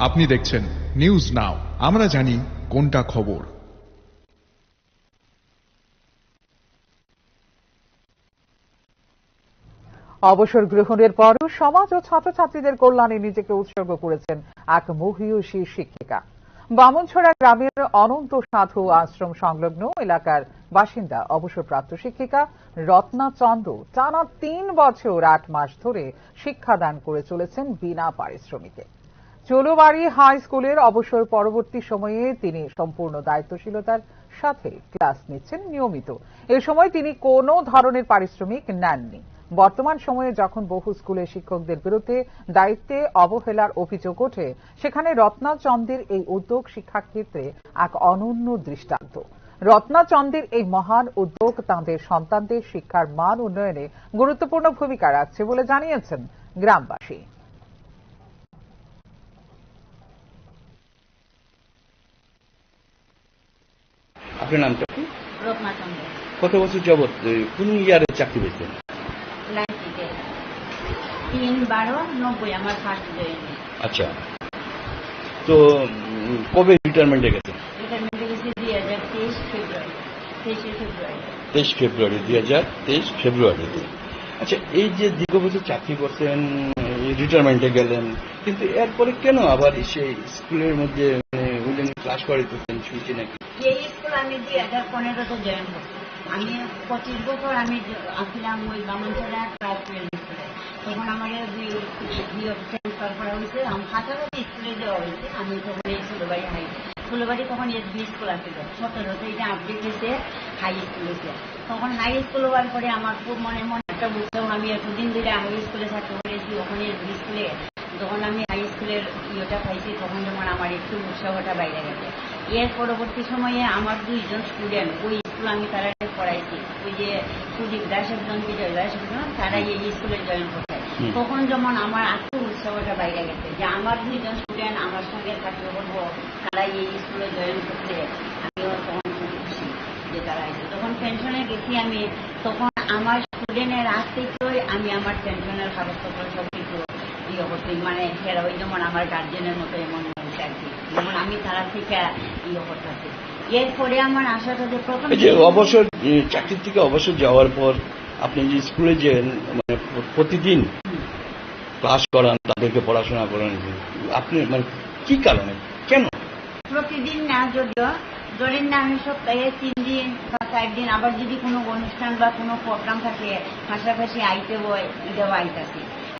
আপনি দেখছেন news now, আমরা জানি কোনটা খবর। অবসর গ্রহণের পরও সমাজ ও ছাত্রছাত্রীদের কল্যাণে নিজেকে উৎসর্গ করেছেন এক মহীয়সী শিক্ষিকা। বামনছড়া গ্রামের অনন্ত সাধু আশ্রম সংলগ্ন এলাকার বাসিন্দা অবসরপ্রাপ্ত শিক্ষিকা রত্না চন্দ টানা ৩ বছর ৮ মাস ধরে শিক্ষাদান করে চলেছেন বিনা পারিশ্রমিকে। চৌলুবাড়ি হাই স্কুলের অবসর পরবর্তী সময়ে তিনি সম্পূর্ণ দায়িত্বশীলতার সাথে ক্লাস নিচ্ছেন নিয়মিত। এ সময় তিনি কোনো ধরনের পারিশ্রমিক নেননি। বর্তমান সময়ে যখন বহু স্কুলের শিক্ষকদের বিরুদ্ধে দায়িত্বে অবহেলার অভিযোগ ওঠে, সেখানে রত্না চন্দের এই উদ্যোগ শিক্ষাক্ষেত্রে এক অনন্য দৃষ্টান্ত। রত্না চন্দের এই মহান উদ্যোগ তাঁদের সন্তানদের শিক্ষার মান উন্নয়নে গুরুত্বপূর্ণ ভূমিকা রাখছে বলে জানিয়েছেন গ্রামবাসী। আপনার নামটা কি? রত্না চন্দ্র। কত বছর যাবত কোন ইয়ারে চাকরি পেয়েছেন? 3/12/90 আমার ফার্স্ট জয়েনিং। আচ্ছা, তো কবে রিটায়ারমেন্টে গেছেন? রিটায়ারমেন্টে গেছি 2023 ফেব্রুয়ারি। 23 ফেব্রুয়ারি 2023 ফেব্রুয়ারিতে। আচ্ছা, এই যে দীর্ঘ বছর চাকরি করছেন, রিটায়ারমেন্টে গেলেন, কিন্তু এরপরে কেন আবার সেই স্কুলের মধ্যে ক্লাস করাইতেছেন শুনছি নাকি? এই স্কুল আমি 2015-তে জয়েন করছি। আমি 25 বছর আমি আসলাম ওই বামনছড়া ক্লাস 12 স্কুলে। তখন আমার ট্রান্সফার করা হয়েছে, আমার কাছাকাছি স্কুলে দেওয়া হয়েছে। আমি তখন এই ষোলবাড়ি হাই ষোলবাড়ি তখন এসবি স্কুল আসছিল, 17তে এটা আপডেট হয়েছে হাই স্কুল হয়েছে। তখন হাই স্কুল হওয়ার পরে আমার খুব মনে একটা উৎসাহ, আমি এতদিন ধরে হাই স্কুলে চাকরি করেছি, ওখানে এসবি স্কুলে যখন আমি হাই স্কুলের ইয়েটা পাইছি, তখন যেমন আমার একটু উৎসাহটা বাইরে গেছে। এর পরবর্তী সময়ে আমার 2জন স্টুডেন্ট ওই স্কুল আমি তারা পড়াইছি, ওই যে সুদীপ দাস একজন, বিজয় দাস একজন, তারা এই স্কুলে জয়েন করছে। তখন যেমন আমার একটু উৎসাহটা বাইরে গেছে যে আমার 2জন স্টুডেন্ট আমার সঙ্গে থাকতে বলবো, তারা এই স্কুলে জয়েন করছে। আমিও তখন খুব খুশি যে তারা এসে। তখন পেনশনে গেছি আমি, তখন আমার স্টুডেন্টের আজ থেকেই আমি আমার পেনশনের কাগজপত্র সব কিছু ইয়ে করছি, মানে হেরা ওই যেমন আমার গার্জেনের মতো এমন হয়েছে আর কি, যেমন আমি তারা থেকে ইয়ে করতেছি। এরপরে আমার আশাটা যে প্রথম অবসর চাকরি থেকে অবসর যাওয়ার পর আপনি যে স্কুলে যে মানে প্রতিদিন ক্লাস করান, তাদেরকে পড়াশোনা করান, আপনি মানে কি কারণে, কেন? প্রতিদিন না, যদিও ধরেন না আমি সপ্তাহে 3 দিন বা 4 দিন, আবার যদি কোনো অনুষ্ঠান বা কোনো প্রোগ্রাম থাকে পাশাপাশি আইতে হয়, এটাও আইতাছি।